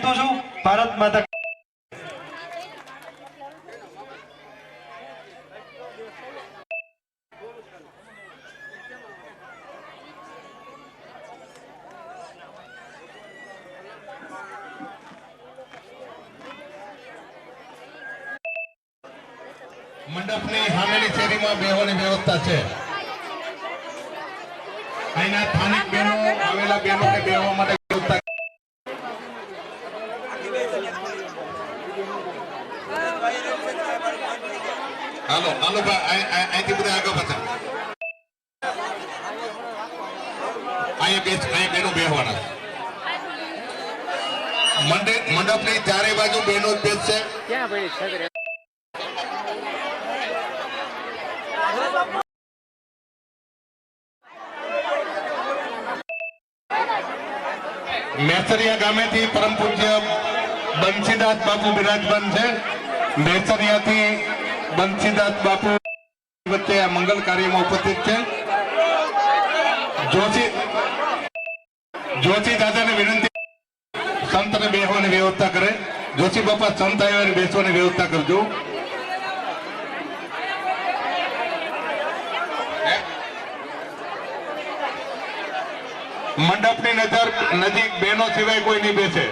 કરતો છું ભારત માતા મંડપની સામેની શેરીમાં બેહવાની વ્યવસ્થા છે। અહીંના સ્થાનિક બહેનો આવેલા બહેનોને બેહવા માટે વ્યવસ્થા। હાલો હાલો ભાઈ અહીંથી બધા આગળ પાછા અહીંયા બહેનો બેહવાના। મંડપની ચારે બાજુ બહેનો જ બેસશે। ક્યાં ભાઈ મેસરિયા ગામેથી પરમ પૂજ્ય બંસીદાસ બાપુ બિરાજમાન છે। મેસરિયાથી બંસીદાસ બાપુ વચ્ચે આ મંગલ કાર્યમાં ઉપસ્થિત છે। જોશી દાદાને વિનંતી સંતને બેસવાની વ્યવસ્થા કરે। જોશી બાપા સંત આવ્યા બેસવાની વ્યવસ્થા કરજો। મંડપની નજીક બહેનો સિવાય કોઈ નહીં બેસે।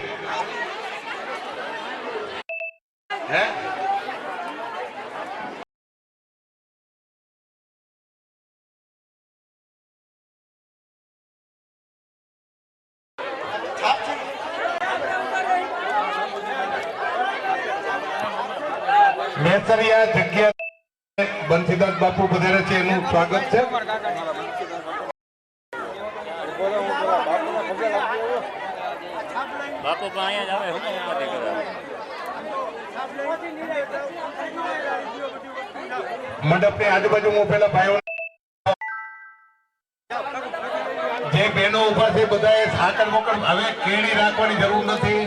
મેસરિયા જગ્યા બંસીદાસ બાપુ પધારે છે એનું સ્વાગત છે। બાપુ અહીંયા જ આવે મંડપની આજુબાજુ મોફેલા ભાઈઓ જે બહેનો ઉભા છે બધાએ સાકર મોકર હવે કેળી રાખવાની જરૂર નથી,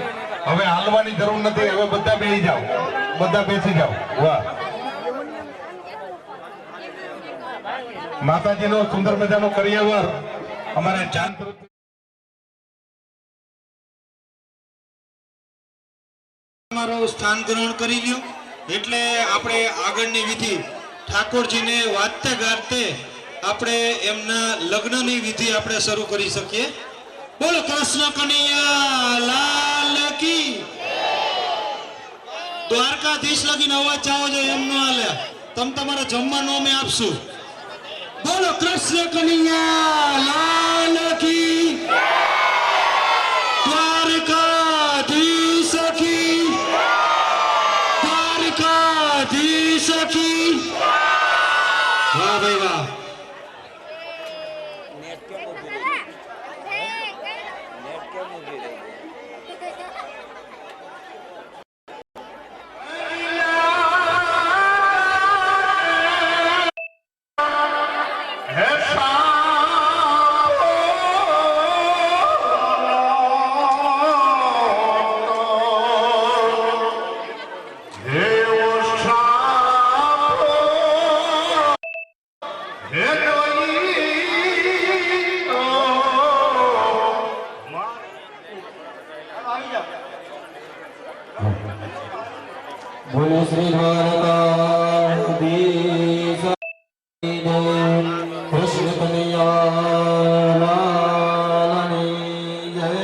હવે હાલવાની જરૂર નથી, હવે બધા બેસી જાઓ, બધા બેસી જાઓ। વાહ, માતાજીનો સુંદર મજાનો કરિયાવર અમારે ચાંદ સ્થાન ગ્રહણ કરી લ્યો એટલે આપણે આગળની વિધિ ઠાકોરજીને વાજતે ગાજતે આપણે એમના લગ્નની વિધિ આપણે શરૂ કરી શકીએ। બોલો કૃષ્ણ કનૈયા લાલ કી। દ્વારકાધીશ લગીને અવાજ જાવો જોઈએ એમ ન હાલે, તમ તમારે જમવાનું અમે આપશું। બોલો કૃષ્ણ કનૈયા લાલ કી। દ્વારકાધીશ કી। દ્વારકાધીશ કી। વાહ ભાઈ વાહ। बोले श्री द्वारकाधीश कृष्ण कन्हैया लाल की जय।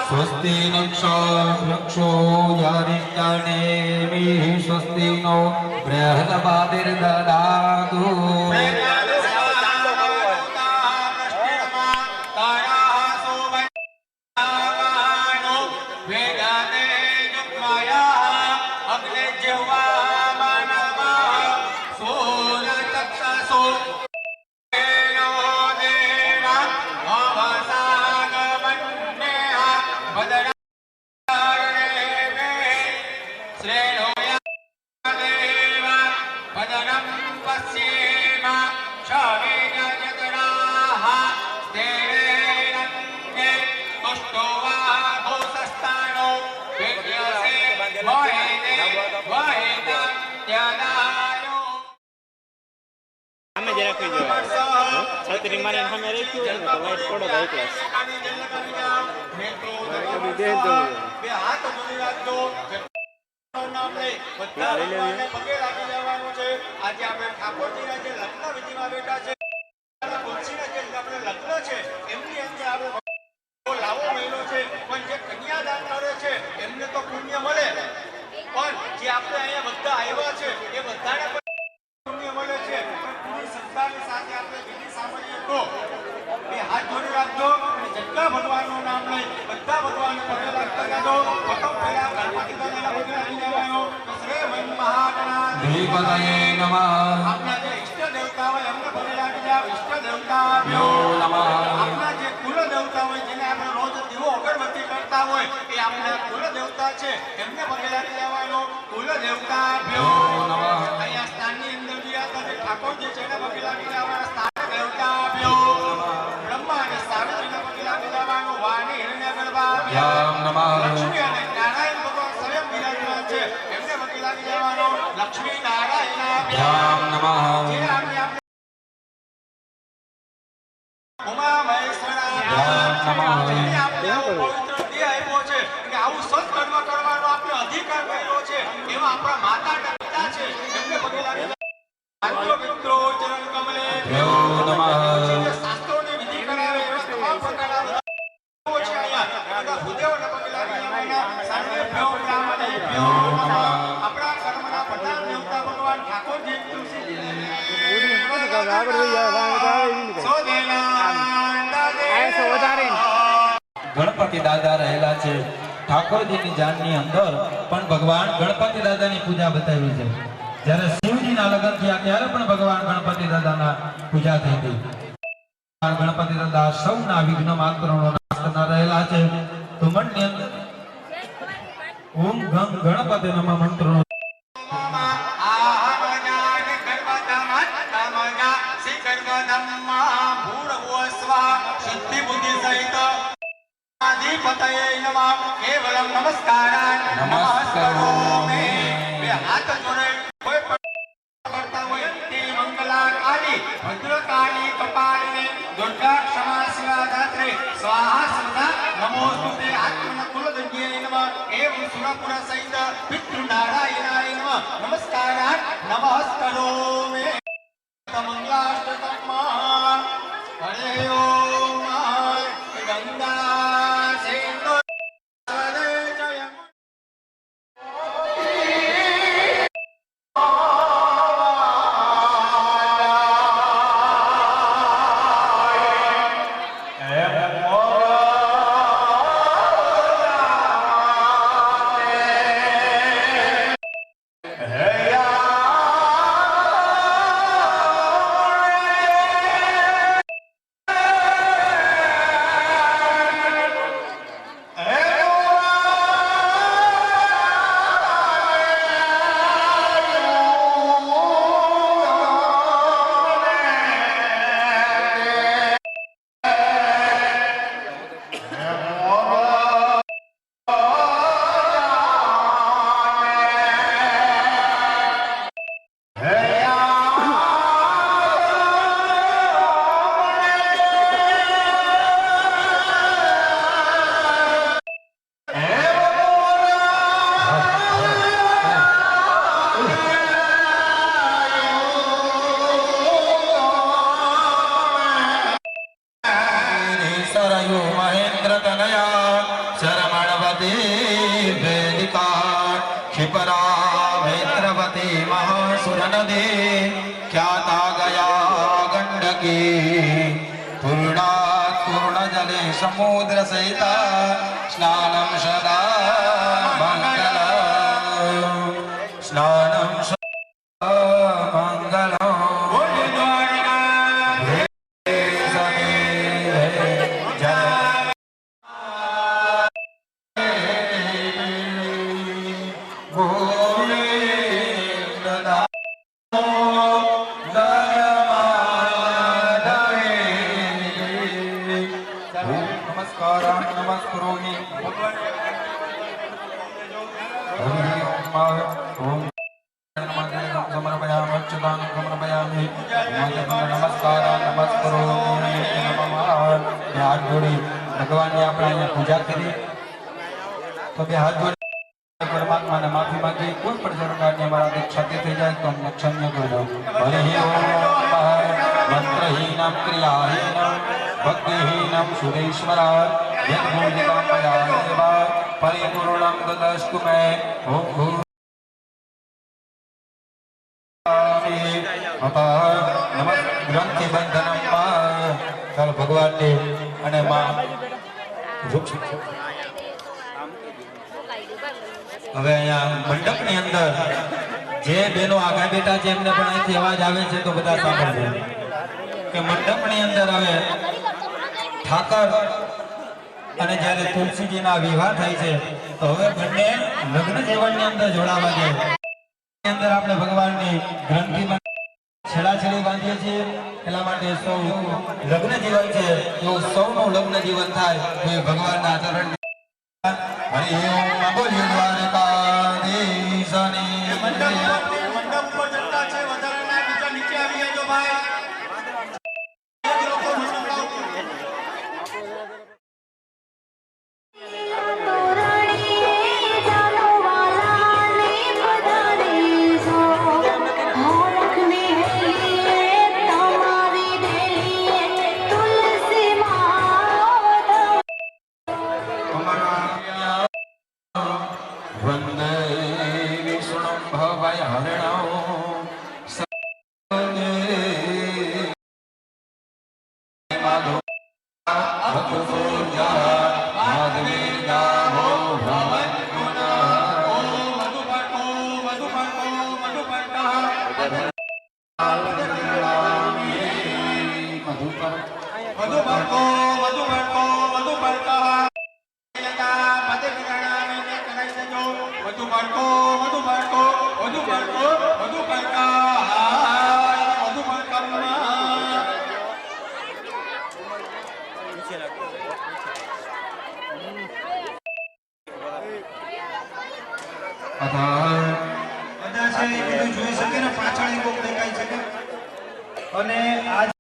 स्वस्ति नक्षो यारिष्टानेमि स्वस्ति नो बृहस्पतिर्ददातु। સામે જ રાખવી જોઈએ. છત્રી મારીને સામે રાખ્યું હોય ને તો લાઈટ પડો તો એકલાસ. બે હાથ જોડી રાખજો. નામ લઈ બધા ભગવાનને પગે લાગી જવાનું છે. આજે આપણે ઠાકોરજીના જે લગ્ન વિધિમાં બેઠા છે, તુલસીના જે આપણે લગ્ન છે એમની અંદર આપણે લાવો મહિનો છે, પણ જે કન્યાદાન કરે છે એમને તો પુણ્ય મળે, પણ જે આપણે અહીંયા બધા આવ્યા છે એ બધાને પણ પુણ્ય મળે છે. પણ પૂરી શ્રદ્ધાની સાથે આપણે વિધિ સાંભળીએ તો બે હાથ જોડી રાખજો અને જેટલા ભગવાનનું નામ લઈ બધા ભગવાનને પગે લાગતા જાજો. પ્રથમ પહેલા ગણપતિ દાદાના પગે લાગી જવાનો. શ્રી મહાગણાધિપતિ ધીપતયે નમઃ. આપના જે ઈષ્ટ દેવતા હોય એમને પગે લાગી જાવ. ઈષ્ટ દેવતાભ્યો નમઃ. આપના જે કુલ દેવતા હોય જેને આપણે રોજ દીવો અગરબત્તી કરતા હોય એ આપણા કુલ દેવતા છે એમને પગે લાગી જવાનો. કુલ દેવતાભ્યો નમઃ. અહીંયા સ્થાનની અંદર બિરાજતા જે ઠાકોરજી છે એને પગે લાગી જવાના. સ્થાન દેવતાભ્યો બ્રહ્મા અને સાવિત્રીને પગે લાગી જવાનું. વાણી હિરણ્યગર્ભાભ્યો નમઃ. લક્ષ્મી અને નારાયણ ભગવાન સ્વયં બિરાજમાન છે એમને પગે લાગી જવાનો. લક્ષ્મી નારાયણાભ્યો નમઃ. જે આપણે ઉમા મહેશ્વરાભ્યો જેને આપણે આવો પવિત્ર દેહ આપ્યો છે કે આવું સત્કર્મ કરવાનો આપણે અધિકાર કર્યો છે એવા આપણા માતા અને પિતા છે એમને પગે લાગી આટલો મિત્રો ચરણ કમલે નમઃ. જે શાસ્ત્રોની વિધિ કરાવે એવા તમામ પ્રકારના છે અહીંયા બધા ભૂદેવોને પગે લાગી જવાના. સર્વેભ્યો બ્રાહ્મણેભ્યો નમઃ. આપણા કર્મના પ્રધાન દેવતા ભગવાન ઠાકોરજી તુલસીજી ગણપતિ દાદા રહેલા છે ઠાકોરજીની જાનની અંદર, પણ ભગવાન ગણપતિ દાદાની પૂજા બતાવી છે. જ્યારે શિવજીના લગ્ન થયા ત્યારે પણ ભગવાન ગણપતિ દાદાના પૂજા થઈ હતી. ગણપતિ દાદા સૌના વિઘ્ન માત્રનો નાશ કરનાર રહેલા છે. તો મનની અંદર ઓમ ગમ ગણપતિ નમઃ મંત્રનો અધિપતયે નમઃ. કેવલમ નમસ્કારાન નમસ્કારોમિ. બે હાથ જોડે કોઈ પણ કરતા હોય તે મંગલા કાલી ભદ્રકાળી કપાલિને દુર્ગા ક્ષમા શિવા ધાત્રે સ્વાહા સ્વધા નમોસ્તુતે આત્મન કુલદંડ્યે નમઃ. એવં સુરપુર સહિત પિતૃ નારાયણાય નમઃ. નમસ્કારાન નમસ્કારોમિ. મંગલાષ્ટકમ હરે ઓમ ગંગા સિંધુ જય ख्याता गया गंडकी पूर्णात् पूर्णजले समुद्र सहिता स्नानं सदा मंगलम् स्नानं सदा मंगलम् समर्पयामि નમસ્કાર નમસ્કારો નમઃ હાથ જોડી ભગવાનની આપણે અહીંયા પૂજા કરી તો બે હાથ જોડી પરમાત્માને માફી માંગી કોઈ પણ પ્રકારની અમારા ક્ષતિ થઈ જાય તો અમને ક્ષમ્ય કરજો હરિ ઓમ મંત્રહીનમ ક્રિયાહીનમ ભક્તિહીનમ સુરેશ્વરા યદ્ભૂતિકામ પયાદેવા પરિપૂર્ણમ દદસ્તુ મે ઓમ ભૂ નમ ગ્રંથિ બંધનમ ચાલો ભગવાનને અને માં હવે અહીંયા મંડપની અંદર જે બેનો આગળ બેઠા છે એમને પણ અહીંથી અવાજ આવે છે તો બધા સાંભળજો કે મંડપની અંદર હવે ઠાકર અને જ્યારે તુલસીજીના વિવાહ થાય છે તો હવે બંને લગ્ન જીવનની અંદર જોડાવા જાય એની અંદર આપણે ભગવાનની ગ્રંથિ છેડાછેડી બાંધીએ છીએ એટલા માટે સૌ લગ્ન જીવન છે એવું સૌનું લગ્ન જીવન થાય તો એ ભગવાનના ચરણ હરિ ઓમ બોલ્યો દ્વારકાધીશની મંડપ પર ચડતા છે વધારાના બીજા નીચે આવી જજો ભાઈ એક લોકો મંડપ લાવો વંદે વિષ્ણુ ભવય હરણો સને માધો ભક્તોજા માધવીર્ગા હો ભવન્તુના ઓમ મધુપર્કો મધુપર્કો મધુપર્કા મધુપર્કો મધુપર્કો મધુપર્કા મધુપર્કો મધુપર્કો મધુપર્કો મધુપર્કા મધુપર્કમ બધા છે એ બધું જોઈ શકે ને પાછળ એક કોક દેખાઈ શકે અને આ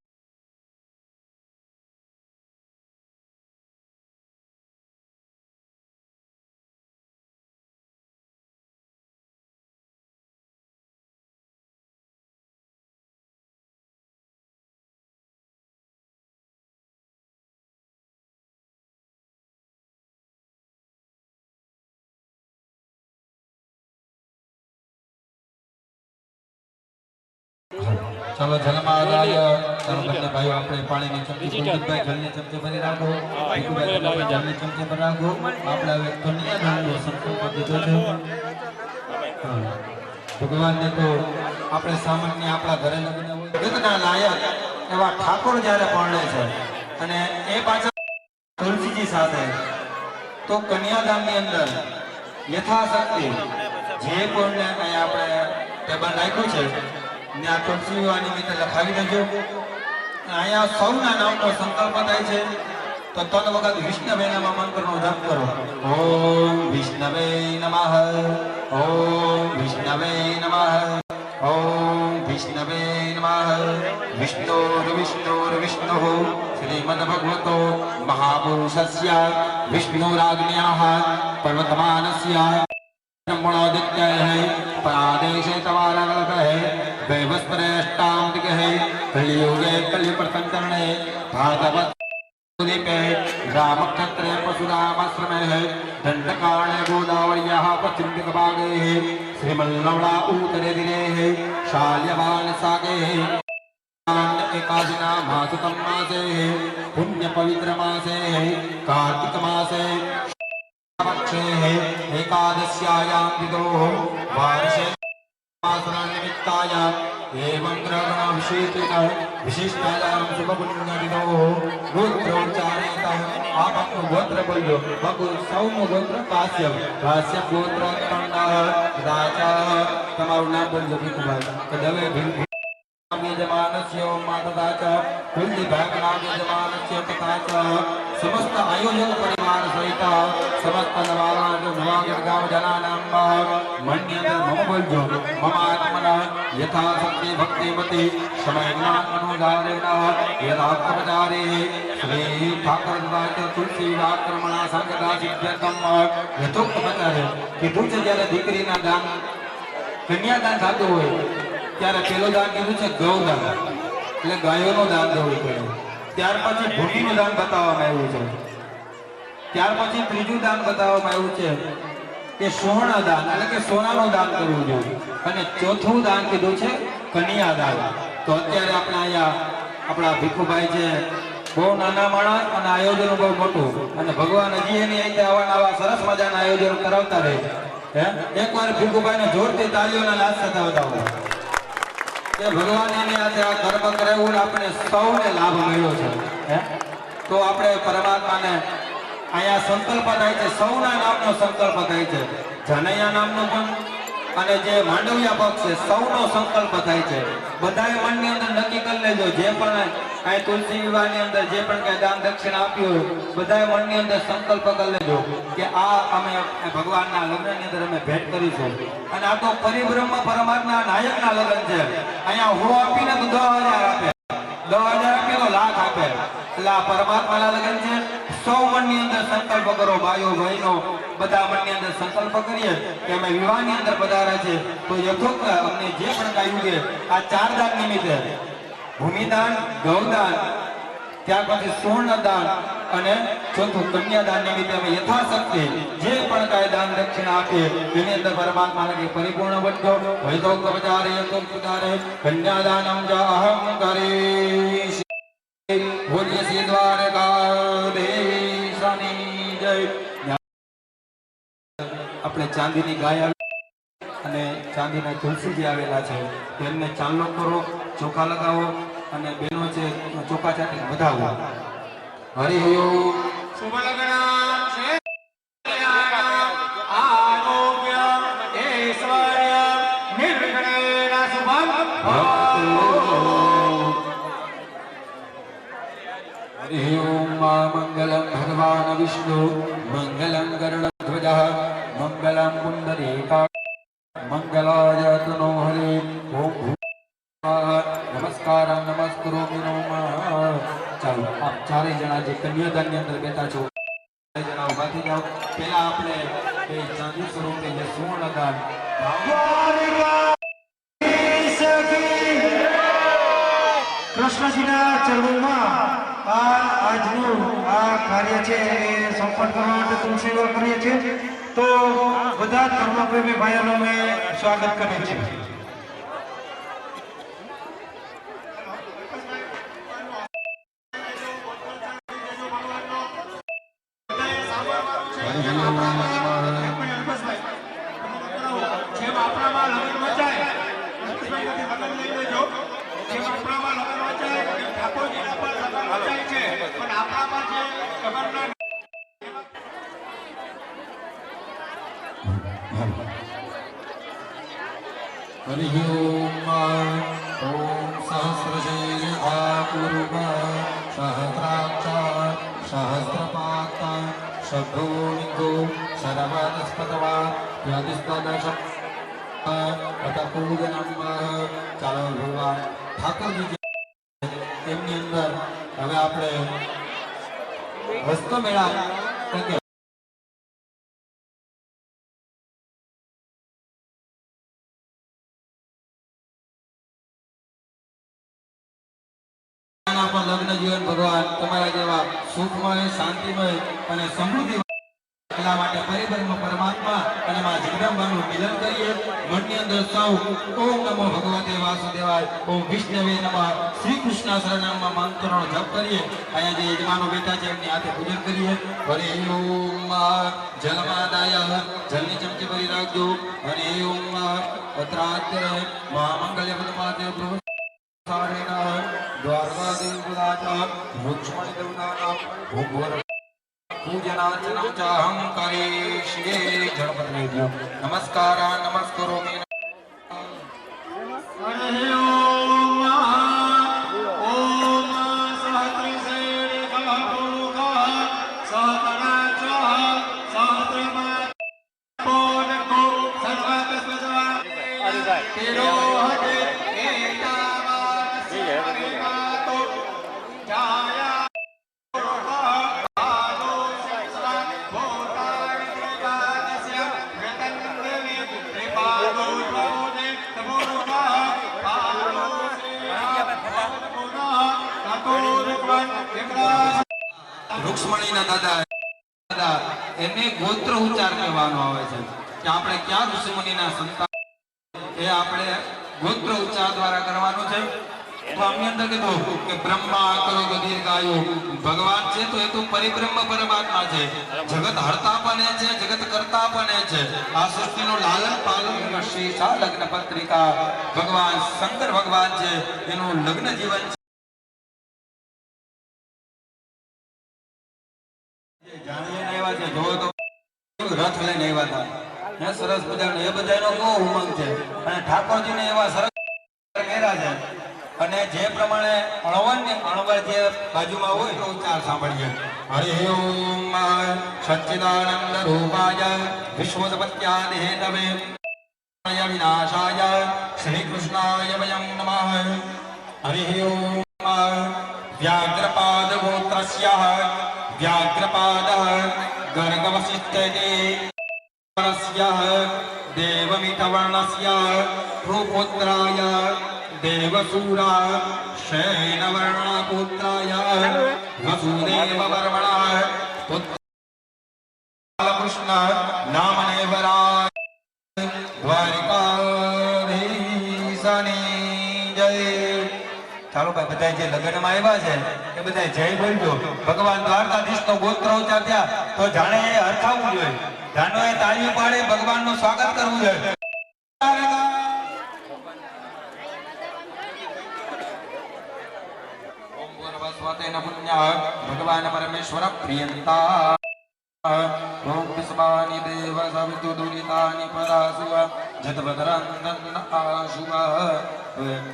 ચાલો જલમાદાય ચાલો બંને ભાઈઓ આપણે પાણીની ચમચી કુલદીપભાઈ જલની ચમચી ભરી રાખો ભીખુભાઈ જલની ચમચી ભરી રાખો આપણે હવે કન્યાદાનનો સંકલ્પ દીધો છે ભગવાનને તો આપણે સામાન્ય આપણા ઘરે લગ્ન હોય લગ્નના લાયક એવા ઠાકોર જ્યારે પરણે છે અને એ પાછળ તુલસીજી સાથે તો કન્યાદાનની અંદર યથાશક્તિ જે કોઈને અહીંયા આપણે ટેબલ રાખ્યું છે ને આ તુલસી નિમિત્તે લખાવી દેજો અહીંયા સૌના નામનો સંકલ્પ થાય છે તો તન વખત વિષ્ણવેના મંત્રનો જાપ કરો ઓમ વિષ્ણવે નમઃ ઓમ વિષ્ણવે નમઃ ઓમ વિષ્ણવે નમઃ વિષ્ણુર્વિષ્ણુર્વિષ્ણુઃ શ્રીમદ્ભગવતો મહાપુરુષસ્ય વિષ્ણુરાજ્ઞ્યાઃ પર્વતમાનસ્ય ब्रह्मणोदित्य है परादेशे तवारगलत है वैवस्परेष्टांतिक है कलियुगे कलिप्रसंकरणे भागवत दीपे रामक्षत्रे परशुरामाश्रम है दंडकारणे गोदावर्याः पश्चिम दिग्भागे है श्रीमल्लवणा उत्तरे दिने है शाल्यवान सागे है एकादशिना मासुतम मासे है पुण्य पवित्र मासे है कार्तिक मासे पक्षे है एकादश्यायां विदोः वार्षे निमित्तायाम् एवं ग्रहण विशेषेण विशिष्टायां शुभपुण्यविदोः गोत्रोच्चारेत आपको गोत्र बोलो बकु सौम गोत्र काश्यप काश्यप गोत्र उत्पन्नः राजा તમારું નામ બોલજો ભીખુભાઈ કે દવે यजमानस्य मातदा च कुलविभागनाम यजमानस्य तथा च समस्त आयोजक परिवार सहित समस्त नवागत गांव जनानां मन्यते मम बोलजो मम आत्मना यथाशक्ति भक्तिमति समय ज्ञान अनुसारेण यथाप्रचारे श्री ठाकर दास तुलसी आक्रमण संगदा सिद्ध्यतम यथोक्त प्रकारे कीधुं छे ज्यारे दीकरीना दान कन्यादान थતું હોય ત્યારે પેલો દાન કીધું છે ગૌદાન એટલે ગાયોનું દાન દેવું પડે ત્યાર પછી ભૂમિનું દાન બતાવવામાં આવ્યું છે ત્યાર પછી ત્રીજું દાન બતાવવામાં આવ્યું છે કે સોના દાન એટલે કે સોનાનું દાન કરવું જોઈએ અને ચોથું દાન કીધું છે કન્યાદાન તો અત્યારે આપણે અહીંયા આપણા ભીખુભાઈ છે બહુ નાના માણસ અને આયોજન બહુ મોટું અને ભગવાન હજી એની અહીં આવા સરસ મજાના આયોજન કરાવતા રહે હે એકવાર ભીખુભાઈને જોરથી તાળીઓના લાશ સાથે વધાવો કે ભગવાન એની હાથે આ કર્મ કરાવ્યું આપણે સૌને લાભ મળ્યો છે હે તો આપણે પરમાત્માને અહીંયા સંકલ્પ થાય છે સૌના નામનો સંકલ્પ થાય છે જનૈયા નામનો પણ અને જે માંડવિયા પક્ષ છે સૌનો સંકલ્પ થાય છે બધાએ મનની અંદર નક્કી કરી લેજો જે પણ આ તુલસી વિવાહની અંદર જે પણ કઈ દાન દક્ષિણા આપ્યું હોય બધાએ મનની અંદર સંકલ્પ કરી લેજો કે આ અમે ભગવાનના લગ્નની અંદર અમે ભેટ કરીશું અને આ તો પરિબ્રહ્મ પરમાત્મા નાયકના લગ્ન છે અહીંયા હું આપીને તો 10,000 આપે 10,000 આપીને તો લાખ આપે એટલે આ પરમાત્માના લગ્ન છે સૌ મનની અંદર સંકલ્પ કરો ભાઈઓ બહેનો બધા મનની અંદર સંકલ્પ કરીએ કે અમે વિવાહની અંદર પધાર્યા છે તો યથોક્ત અમને જે પણ કહ્યું કે આ 4 દાન નિમિત્તે ભૂમિદાન ગૌદાન ત્યાર પછી સ્વર્ણદાન અને ચોથું કન્યાદાન નિમિત્તે અમે યથાશક્તિ જે પણ કાંઈ દાન દક્ષિણા આપીએ એની અંદર પરમાત્મા લાગે પરિપૂર્ણ બનજો વૈદોક્ત પ્રચારે યથોક્ત પ્રચારે કન્યાદાનમ જ અહમ કરીશ બોલીએ શ્રી દ્વારકાધીશની જય આપણે ચાંદીની ગાય અને ચાંદીના તુલસીજી આવેલા છે તેમને ચાંદલો કરો ચોખા લગાવો અને બેનો છે ચોખા ચાટી વધાવો હરિ ઓમ શુભ લગ્ન છે આરોગ્ય ઐશ્વર્ય નિર્ગણેન શુભમ હરિ ઓમ મંગલમ ભગવાન વિષ્ણુ મંગલમ ગરુડધ્વજ મંગલમ પુંડરીકા મંગલાય તનો હરિ ઓમ નમસ્કાર નમસ્કરોમિ નમઃ ચાલો આપ ચારેય જણા જે કન્યાદાનની અંદર બેઠા છો જણા ઉભા થઈ જાઓ પહેલા આપણે એ ચાંદી સ્વરૂપે જે સુવર્ણદાન કૃષ્ણજીના ચરણોમાં આજનું આ કાર્ય છે એ સંપન્ન કરવા માટે તુલસી વિવાહ કરીએ છીએ તો બધા ધર્મપ્રેમી ભાઈઓનું અમે સ્વાગત કરીએ છીએ જેમ આપણામાં લગ્ન વચાય હર્ષભાઈમાંથી લગ્ન લઈ લેજો જેમ આપણામાં લગ્ન વચાય ઠાકોરજીના પણ લગ્ન વચાય છે પણ આપણામાં જે લગ્નના હરિ ઓમ સહસ્રશીર્ષા પૂર્વ સહસ્રાક્ષા સહસ્રપાત શબ્દોનિકો સર્વદસ્પતવા યાદિસ્પદશ પૂજનમ ચાલો ભગવાન ઠાકોરજી તેમની અંદર હવે આપણે હસ્તમેળા કે લગ્ન જીવન ભગવાન તમારા જેવા સુખમય શાંતિમય અને સમૃદ્ધિ એટલા માટે પરિબ્રહ્મ પરમાત્મા અને માં જગદંબાનું મિલન કરીએ મનની અંદર સૌ ઓમ નમો ભગવતે વાસુદેવાય ઓમ વિષ્ણવે નમઃ શ્રી કૃષ્ણ શરણમમાં મંત્રનો જપ કરીએ અહીંયા જે યજમાનો બેઠા છે એમની હાથે પૂજન કરીએ હરિ ઓમ જલમાદાય જલની ચમચી ભરી રાખજો હરિ ઓમ પત્રાત્રે મહામંગલ્ય પદમાતે પ્રભુ द्वारकादेवदाच रुक्ष्मणी देवतानां भूगोर पूजनार्चनं च अहं करिष्ये जडपतिभ्यो नमस्कारान् नमस्करोमि હરિ ઓમ રૂક્ષ્મણીના દાદા એને ગોત્ર ઉચ્ચાર કહેવાનો આવે છે કે આપણે ક્યાં ઋષિમુનિના સંતાન એ આપણે ગોત્ર ઉચ્ચાર દ્વારા કરવાનું છે. તો આમની અંદર કીધું કે બ્રહ્મા કરો દીર્ઘાયુ ભગવાન છે તો એ તો પરિબ્રહ્મ પરમાત્મા છે. જગત હરતા પણ એ છે, જગત કરતા પણ એ છે. આ સૃષ્ટિનું લાલન પાલન શીશા લગ્ન પત્રિકા ભગવાન શંકર ભગવાન છે, એનું લગ્ન જીવન છે. જાણીને આવ્યા છે, જોવો તો રથ લઈને આવ્યા હતા, સરસ મજાનો એ બધાનો બહુ ઉમંગ છે. અને ઠાકોરજીને એવા સરસ કર્યા છે. અને જે પ્રમાણે અણવર જે બાજુમાં હોય તો ઉચ્ચાર સાંભળીએ. હરિ ઓમ સચ્ચિદાનંદ રૂપાય વિશ્વોત્પત્યાદિ હેતવે વિનાશાય શ્રી કૃષ્ણાય વયં નમઃ. હરિ ઓમ વ્યાઘ્રપાદ ગોત્રસ્ય વ્યાઘ્રપાદ ગર્ગવસિષ્ઠતે દેવમિતવર્ણસ્ય ભ્રુપુત્રાય देवसूरा शैनवर्ण पुत्राय वसुदेव वर्मणः पुत्र कृष्ण नामने वराय द्वारिकाधीशनी जय. ચાલો ભાઈ બધા જે લગ્નમાં આવ્યા છે એ બધા જય બોલજો. ભગવાન દ્વારકાધીશ નો ગોત્ર ઉચ્ચાર થયા તો જાણે એ હરખાવવું જોઈએ, જાણો એ તાળીઓ પાડે ભગવાનનું સ્વાગત કરવું જોઈએ. भगवान परमेश्वर प्रियंता रोक्स्मानि देव सवितु दुरितानि परासु जतवदरंदन आशु.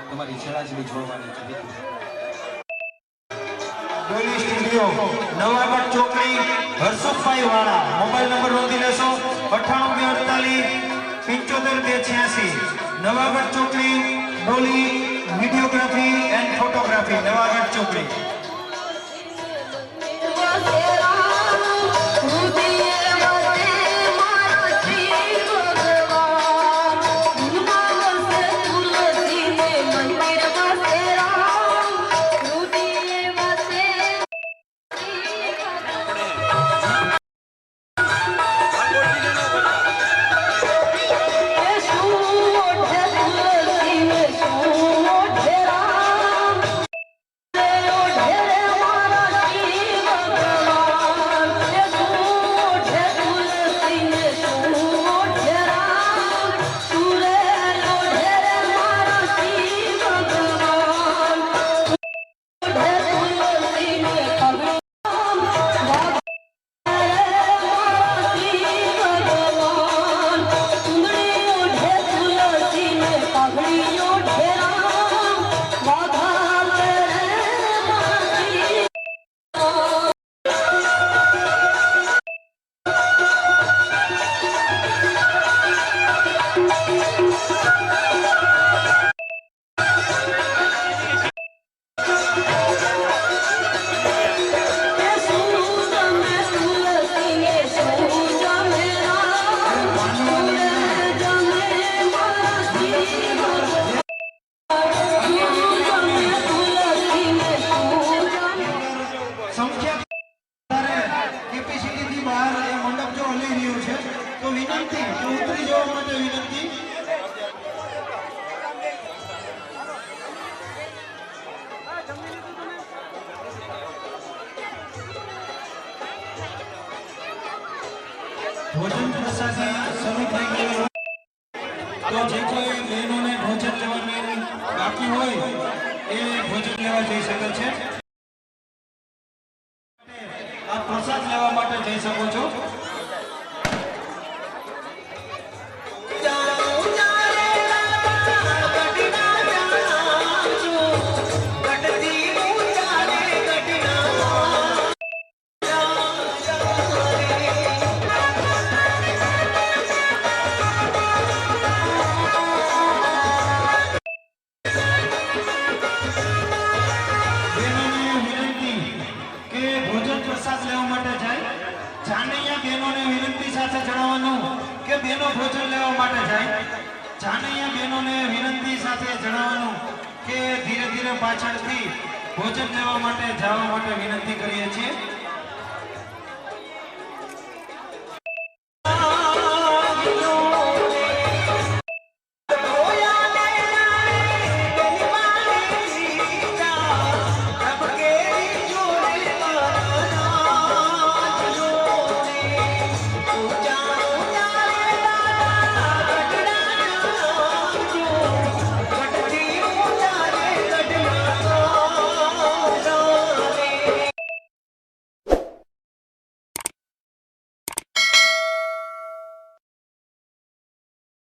तुम्हारी छेड़ाछेड़ी छोड़वानी છે. ડોલી સ્ટુડિયો નવાગઢ ચોકડી હર્ષુભાઈ વાળા. મોબાઈલ નંબર નોંધી લેશો 9848 75 286. નવાગઢ ચોકડી ડોલી વિડિયોગ્રાફી એન્ડ ફોટોગ્રાફી નવાગઢ ચોકડી. ભોજન પ્રસાદી શરૂ થઈ ગયું. તો જે કોઈ બહેનોને ભોજન લેવાનું બાકી હોય એ ભોજન લેવા જઈ શકે છે. આ પ્રસાદ લેવા માટે જઈ શકો છો. ભોજન લેવા માટે જાય. જાનૈયા બહેનોને વિનંતી સાથે જણાવવાનું કે ધીરે ધીરે પાછળથી ભોજન લેવા માટે જવા માટે વિનંતી કરીએ છીએ. પૂજા